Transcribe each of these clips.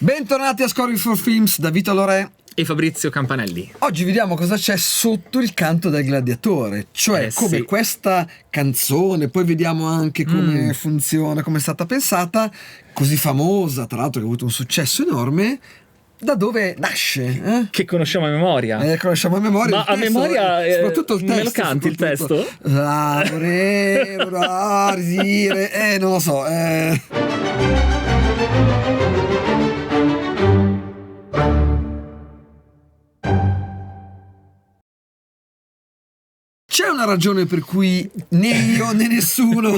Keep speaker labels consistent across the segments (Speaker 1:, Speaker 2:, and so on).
Speaker 1: Bentornati a Scoring for Films da Vito Lorè
Speaker 2: e Fabrizio Campanelli.
Speaker 1: Oggi vediamo cosa c'è sotto il canto del gladiatore, cioè come questa canzone, poi vediamo anche come funziona, come è stata pensata, così famosa, tra l'altro che ha avuto un successo enorme, da dove nasce?
Speaker 2: Che conosciamo a memoria.
Speaker 1: Conosciamo a memoria.
Speaker 2: Ma a memoria
Speaker 1: soprattutto il testo.
Speaker 2: Me lo canti il testo?
Speaker 1: Non lo so. C'è una ragione per cui né io né nessuno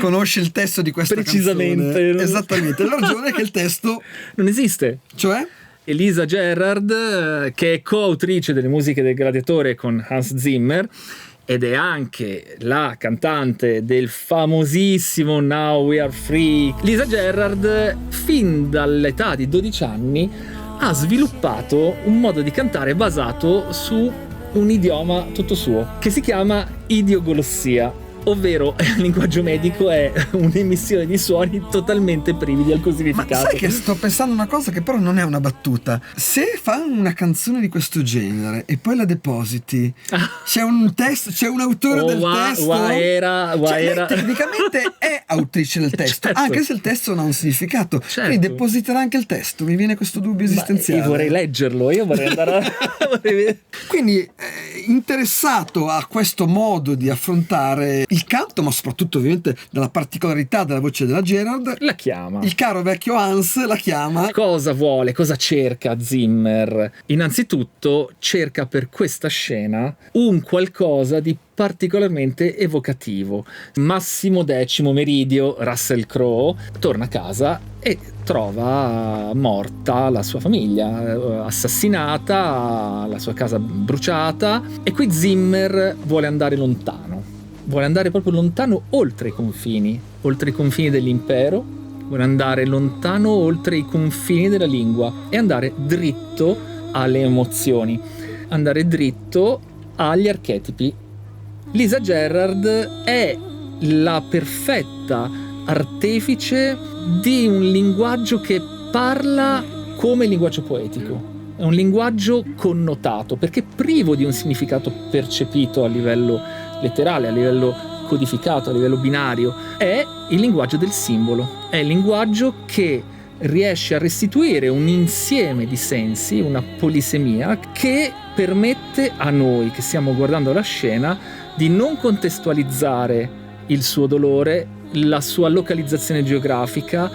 Speaker 1: conosce il testo di questa
Speaker 2: Precisamente.
Speaker 1: canzone. Esattamente. La ragione è che il testo
Speaker 2: non esiste.
Speaker 1: Cioè?
Speaker 2: Lisa Gerrard, che è coautrice delle musiche del Gladiatore con Hans Zimmer ed è anche la cantante del famosissimo Now We Are Free. Lisa Gerrard, fin dall'età di 12 anni, ha sviluppato un modo di cantare basato su un idioma tutto suo, che si chiama idioglossia, ovvero il linguaggio medico è un'emissione di suoni totalmente privi di alcun significato.
Speaker 1: Ma sai che sto pensando una cosa che però non è una battuta. Se fa una canzone di questo genere e poi la depositi, c'è un testo, c'è un autore del testo. Lei tecnicamente è autrice del testo,
Speaker 2: certo.
Speaker 1: Anche se il testo non ha un significato.
Speaker 2: Certo.
Speaker 1: Quindi depositerà anche il testo. Mi viene questo dubbio esistenziale.
Speaker 2: Io vorrei leggerlo, io vorrei andare a...
Speaker 1: Quindi interessato a questo modo di affrontare il canto, ma soprattutto ovviamente dalla particolarità della voce della Gerrard,
Speaker 2: la chiama.
Speaker 1: Il caro vecchio Hans la chiama.
Speaker 2: Cosa vuole? Cosa cerca Zimmer? Innanzitutto cerca per questa scena un qualcosa di particolarmente evocativo. Massimo Decimo Meridio, Russell Crowe, torna a casa e trova morta la sua famiglia, assassinata, la sua casa bruciata, e qui Zimmer vuole andare lontano. Vuole andare proprio lontano oltre i confini dell'impero, vuole andare lontano oltre i confini della lingua e andare dritto alle emozioni, andare dritto agli archetipi. Lisa Gerrard è la perfetta artefice di un linguaggio che parla come linguaggio poetico. È un linguaggio connotato, perché privo di un significato percepito a livello letterale, a livello codificato, a livello binario. È il linguaggio del simbolo, è il linguaggio che riesce a restituire un insieme di sensi, una polisemia, che permette a noi che stiamo guardando la scena di non contestualizzare il suo dolore, la sua localizzazione geografica,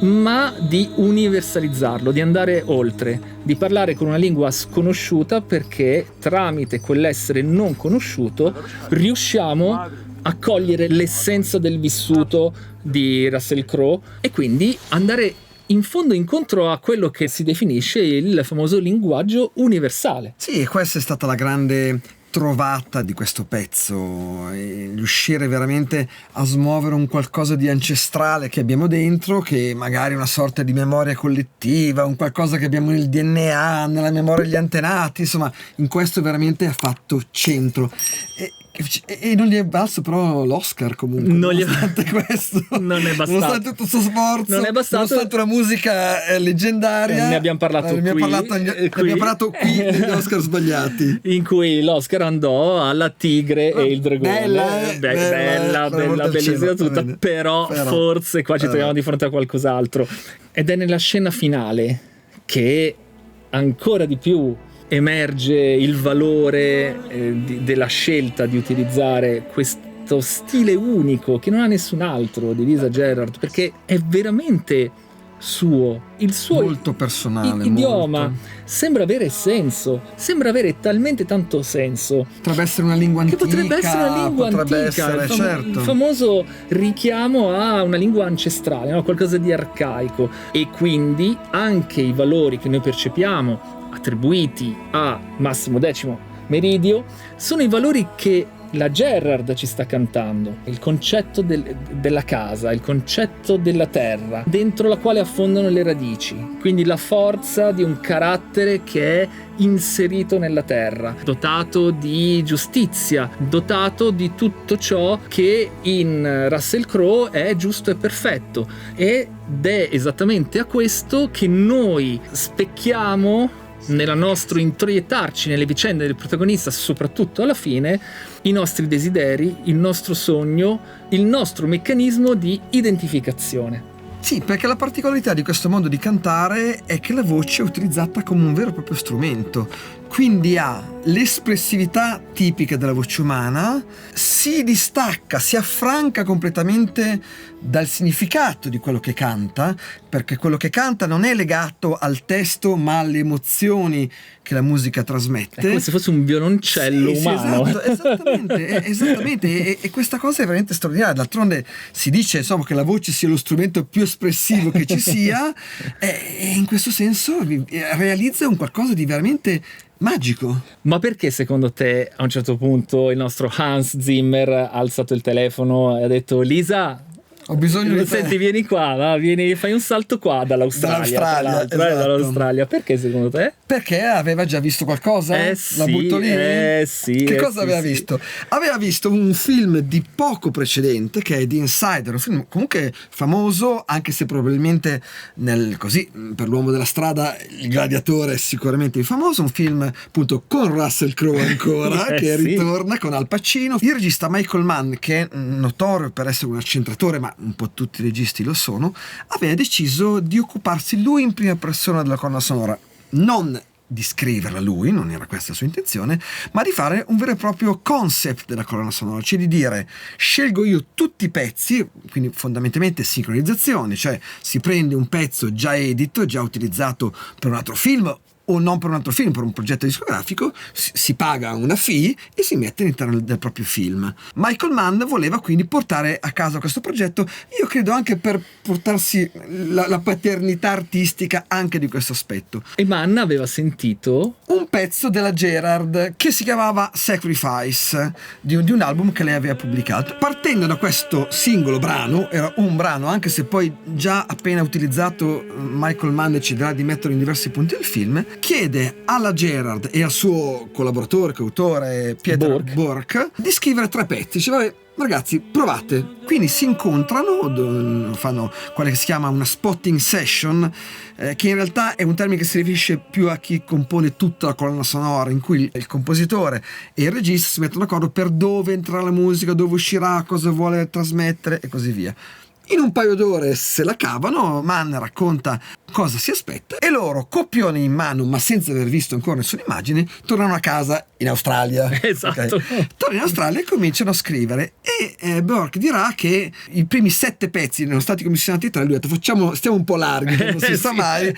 Speaker 2: ma di universalizzarlo, di andare oltre, di parlare con una lingua sconosciuta, perché tramite quell'essere non conosciuto riusciamo a cogliere l'essenza del vissuto di Russell Crowe e quindi andare in fondo incontro a quello che si definisce il famoso linguaggio universale.
Speaker 1: Sì, questa è stata la grande trovata di questo pezzo, riuscire veramente a smuovere un qualcosa di ancestrale che abbiamo dentro, che magari è una sorta di memoria collettiva, un qualcosa che abbiamo nel DNA, nella memoria degli antenati, insomma, in questo veramente ha fatto centro. E non gli è bastato però l'Oscar comunque, nonostante questo,
Speaker 2: non è bastato,
Speaker 1: nonostante tutto il suo sforzo,
Speaker 2: non è bastato,
Speaker 1: nonostante una musica leggendaria.
Speaker 2: Ne abbiamo parlato
Speaker 1: ne abbiamo parlato qui negli Oscar sbagliati,
Speaker 2: in cui l'Oscar andò alla Tigre e il Dragone. Bella, bellissima tutta, però forse qua ci troviamo di fronte a qualcos'altro, ed è nella scena finale che ancora di più emerge il valore della scelta di utilizzare questo stile unico che non ha nessun altro di Lisa Gerrard, perché è veramente suo, il suo
Speaker 1: molto personale,
Speaker 2: idioma
Speaker 1: molto.
Speaker 2: Sembra avere senso, sembra avere talmente tanto senso.
Speaker 1: Potrebbe essere una lingua antica,
Speaker 2: potrebbe essere una lingua antica,
Speaker 1: certo.
Speaker 2: Il famoso richiamo a una lingua ancestrale, no? Qualcosa di arcaico, e quindi anche i valori che noi percepiamo attribuiti a Massimo Decimo Meridio sono i valori che la Gerrard ci sta cantando, il concetto della casa, il concetto della terra, dentro la quale affondano le radici, quindi la forza di un carattere che è inserito nella terra, dotato di giustizia, dotato di tutto ciò che in Russell Crowe è giusto e perfetto, e ed è esattamente a questo che noi specchiamo nel nostro introiettarci nelle vicende del protagonista, soprattutto alla fine, i nostri desideri, il nostro sogno, il nostro meccanismo di identificazione.
Speaker 1: Sì, perché la particolarità di questo modo di cantare è che la voce è utilizzata come un vero e proprio strumento, quindi ha l'espressività tipica della voce umana, si distacca, si affranca completamente dal significato di quello che canta, perché quello che canta non è legato al testo ma alle emozioni che la musica trasmette.
Speaker 2: È come se fosse un violoncello umano.
Speaker 1: Sì, esattamente. E questa cosa è veramente straordinaria. D'altronde si dice, insomma, che la voce sia lo strumento più espressivo che ci sia, e in questo senso realizza un qualcosa di veramente magico.
Speaker 2: Ma perché secondo te a un certo punto il nostro Hans Zimmer ha alzato il telefono e ha detto: Lisa,
Speaker 1: ho bisogno di te.
Speaker 2: Senti, vieni qua, va? Fai un salto qua dall'Australia.
Speaker 1: Esatto.
Speaker 2: Dall'Australia. Perché secondo te?
Speaker 1: Perché aveva già visto qualcosa? La butto lì? Che cosa aveva visto? Aveva visto un film di poco precedente che è The Insider, un film comunque famoso, anche se probabilmente per l'uomo della strada il gladiatore è sicuramente famoso, un film appunto con Russell Crowe ancora che ritorna con Al Pacino. Il regista Michael Mann, che è notorio per essere un accentratore, ma un po' tutti i registi lo sono, aveva deciso di occuparsi lui in prima persona della colonna sonora, non di scriverla lui, non era questa la sua intenzione, ma di fare un vero e proprio concept della colonna sonora, cioè di dire: scelgo io tutti i pezzi, quindi fondamentalmente sincronizzazioni, cioè si prende un pezzo già edito, già utilizzato per un altro film o non per un altro film, per un progetto discografico, si paga una fee e si mette all'interno del proprio film. Michael Mann voleva quindi portare a casa questo progetto, io credo anche per portarsi la paternità artistica anche di questo aspetto.
Speaker 2: E Mann aveva sentito
Speaker 1: un pezzo della Gerard che si chiamava Sacrifice, di un album che lei aveva pubblicato. Partendo da questo singolo brano, era un brano, anche se poi già appena utilizzato Michael Mann deciderà di metterlo in diversi punti del film, chiede alla Gerard e al suo collaboratore, coautore Pieter Bork di scrivere 3 pezzi. Dice: vabbè, ragazzi, provate. Quindi si incontrano, fanno quella che si chiama una spotting session, che in realtà è un termine che si riferisce più a chi compone tutta la colonna sonora, in cui il compositore e il regista si mettono d'accordo per dove entrerà la musica, dove uscirà, cosa vuole trasmettere e così via. In un paio d'ore se la cavano, Mann racconta cosa si aspetta e loro, coppione in mano ma senza aver visto ancora nessuna immagine, tornano a casa in Australia.
Speaker 2: Esatto.
Speaker 1: Okay. Tornano in Australia e cominciano a scrivere, e Burke dirà che i primi 7 pezzi erano stati commissionati 3, lui ha detto stiamo un po' larghi, non si sa mai,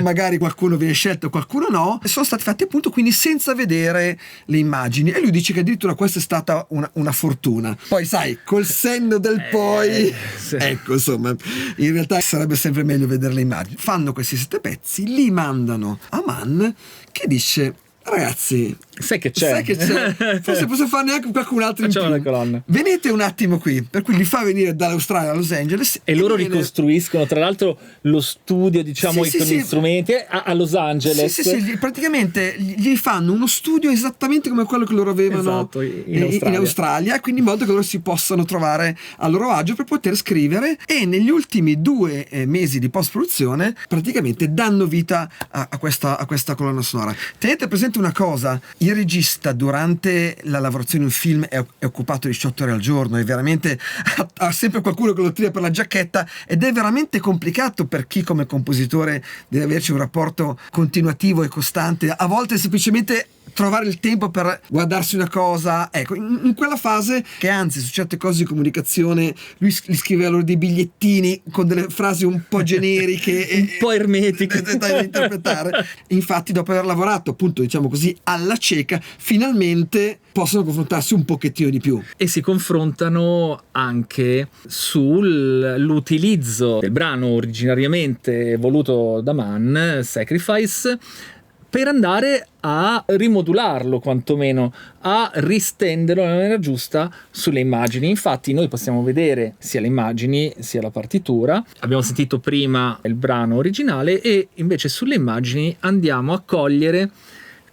Speaker 1: magari qualcuno viene scelto, qualcuno no, e sono stati fatti appunto quindi senza vedere le immagini, e lui dice che addirittura questa è stata una fortuna. Poi sai, col senno del poi ecco, insomma, in realtà sarebbe sempre meglio vedere le immagini. Fanno questi 7 pezzi, li mandano a Mann, che dice: ragazzi,
Speaker 2: sai che c'è?
Speaker 1: Forse posso farne anche qualcun altro in più. Venite un attimo qui. Per cui li fa venire dall'Australia a Los Angeles
Speaker 2: e loro ricostruiscono tra l'altro lo studio, diciamo, con gli strumenti a Los Angeles.
Speaker 1: Sì, praticamente gli fanno uno studio esattamente come quello che loro avevano in Australia, quindi in modo che loro si possano trovare a loro agio per poter scrivere, e negli ultimi 2 mesi di post-produzione praticamente danno vita a questa colonna sonora. Tenete presente una cosa: il regista durante la lavorazione di un film è occupato 18 ore al giorno, è veramente ha sempre qualcuno che lo tira per la giacchetta, ed è veramente complicato per chi come compositore deve averci un rapporto continuativo e costante, a volte semplicemente trovare il tempo per guardarsi una cosa. Ecco, in quella fase, che anzi su certe cose di comunicazione lui gli scriveva loro dei bigliettini con delle frasi un po' generiche
Speaker 2: un po' ermetiche
Speaker 1: da interpretare. Infatti, dopo aver lavorato appunto, diciamo così, alla cieca, finalmente possono confrontarsi un pochettino di più,
Speaker 2: e si confrontano anche sull'utilizzo del brano originariamente voluto da Mann, Sacrifice, per andare a rimodularlo, quantomeno a ristenderlo nella maniera giusta sulle immagini. Infatti noi possiamo vedere sia le immagini sia la partitura. Abbiamo sentito prima il brano originale, e invece sulle immagini andiamo a cogliere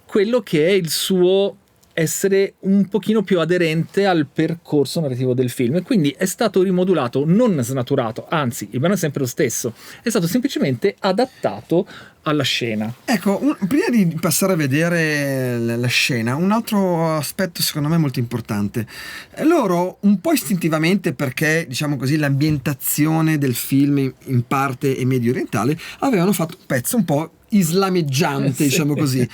Speaker 2: quello che è il suo essere un pochino più aderente al percorso narrativo del film, e quindi è stato rimodulato, non snaturato, anzi il brano è sempre lo stesso, è stato semplicemente adattato alla scena.
Speaker 1: Ecco, prima di passare a vedere la scena, un altro aspetto secondo me molto importante. Loro un po' istintivamente, perché diciamo così l'ambientazione del film in parte è medio orientale, avevano fatto un pezzo un po' islameggiante, diciamo così,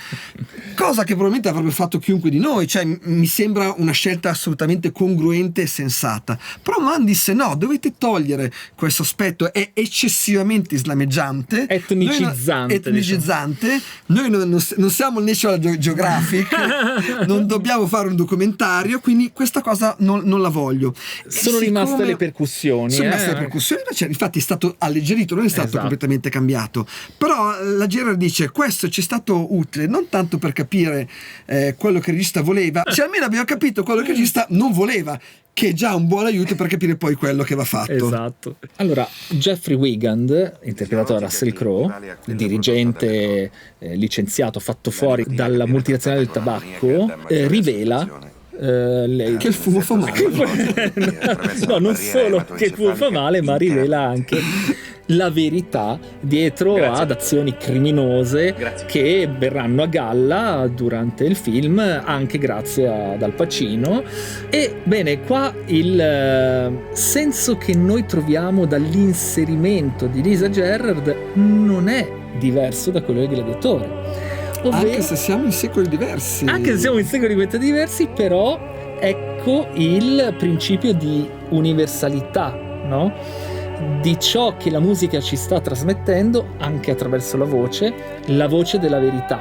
Speaker 1: cosa che probabilmente avrebbe fatto chiunque di noi, cioè mi sembra una scelta assolutamente congruente e sensata. Però Mann disse no, dovete togliere questo aspetto, è eccessivamente islameggiante,
Speaker 2: etnicizzante,
Speaker 1: noi non siamo il National Geographic, non dobbiamo fare un documentario, quindi questa cosa non la voglio.
Speaker 2: Sono rimaste le percussioni,
Speaker 1: cioè, infatti è stato alleggerito, non è stato completamente cambiato, però la dice questo ci è stato utile non tanto per capire quello che il regista voleva, cioè almeno abbiamo capito quello che il regista non voleva, che è già un buon aiuto per capire poi quello che va fatto.
Speaker 2: Esatto. Allora, Jeffrey Wigand, interpretato da Russell Crowe, il dirigente licenziato, fatto fuori dalla multinazionale del tabacco, rivela che il fumo fa male. No, non solo che il fumo fa male, ma rivela anche la verità dietro ad azioni criminose che verranno a galla durante il film, anche grazie ad Al Pacino. E bene, qua il senso che noi troviamo dall'inserimento di Lisa Gerrard non è diverso da quello del Gladiatore.
Speaker 1: Anche se siamo in secoli diversi.
Speaker 2: Però ecco il principio di universalità, no? Di ciò che la musica ci sta trasmettendo anche attraverso la voce della verità,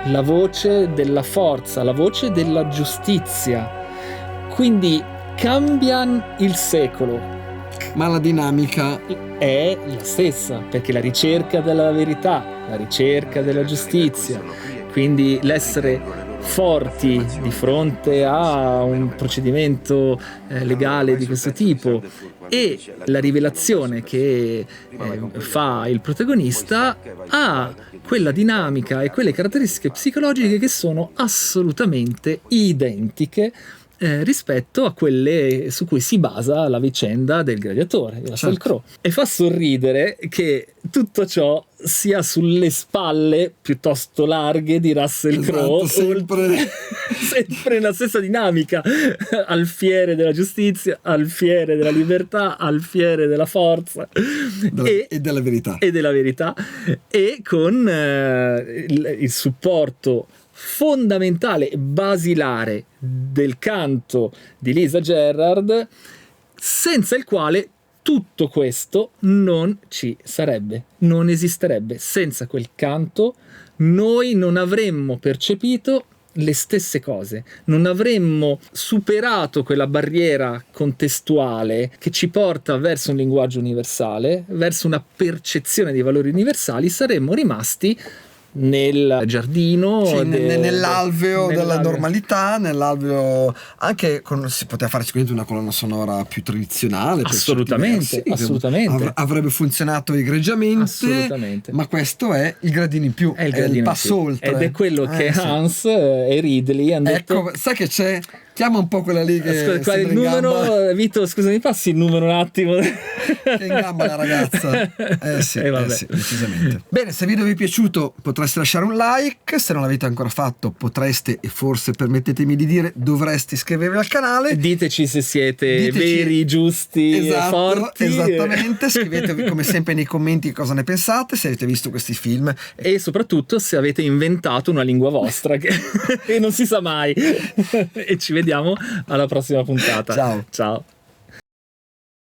Speaker 2: la voce della forza, la voce della giustizia. Quindi cambia il secolo,
Speaker 1: ma la dinamica
Speaker 2: è la stessa, perché la ricerca della verità, la ricerca della giustizia, quindi l'essere forti di fronte a un procedimento legale di questo tipo e la rivelazione che fa il protagonista ha quella dinamica e quelle caratteristiche psicologiche che sono assolutamente identiche rispetto a quelle su cui si basa la vicenda del Gladiatore di Russell Crowe. E fa sorridere che tutto ciò sia sulle spalle piuttosto larghe di Russell Crowe,
Speaker 1: sempre
Speaker 2: la stessa dinamica, alfiere della giustizia, alfiere della libertà, alfiere della forza
Speaker 1: e della verità,
Speaker 2: e con il supporto fondamentale, basilare del canto di Lisa Gerrard, senza il quale tutto questo non ci sarebbe, non esisterebbe. Senza quel canto noi non avremmo percepito le stesse cose, non avremmo superato quella barriera contestuale che ci porta verso un linguaggio universale, verso una percezione di valori universali, saremmo rimasti nel giardino,
Speaker 1: nell'alveo della normalità, nell'alveo anche si poteva fare sicuramente una colonna sonora più tradizionale,
Speaker 2: assolutamente,
Speaker 1: avrebbe funzionato egregiamente, ma questo è il gradino in più, è il passo oltre,
Speaker 2: ed è quello che Hans e Ridley hanno detto.
Speaker 1: Sai che c'è? Chiama un po' quella lì che
Speaker 2: qual è il numero? Vito, scusa, mi passi il numero un attimo?
Speaker 1: Che è in gamba la ragazza. Sì, decisamente. Bene, se il video vi è piaciuto potreste lasciare un like, se non l'avete ancora fatto potreste, e forse permettetemi di dire dovreste iscrivervi al canale.
Speaker 2: Diteci se siete veri, giusti, forti.
Speaker 1: Esattamente, scrivetevi come sempre nei commenti cosa ne pensate, se avete visto questi film
Speaker 2: e soprattutto se avete inventato una lingua vostra che non si sa mai. E ci vediamo alla prossima puntata.
Speaker 1: Ciao.
Speaker 2: Ciao.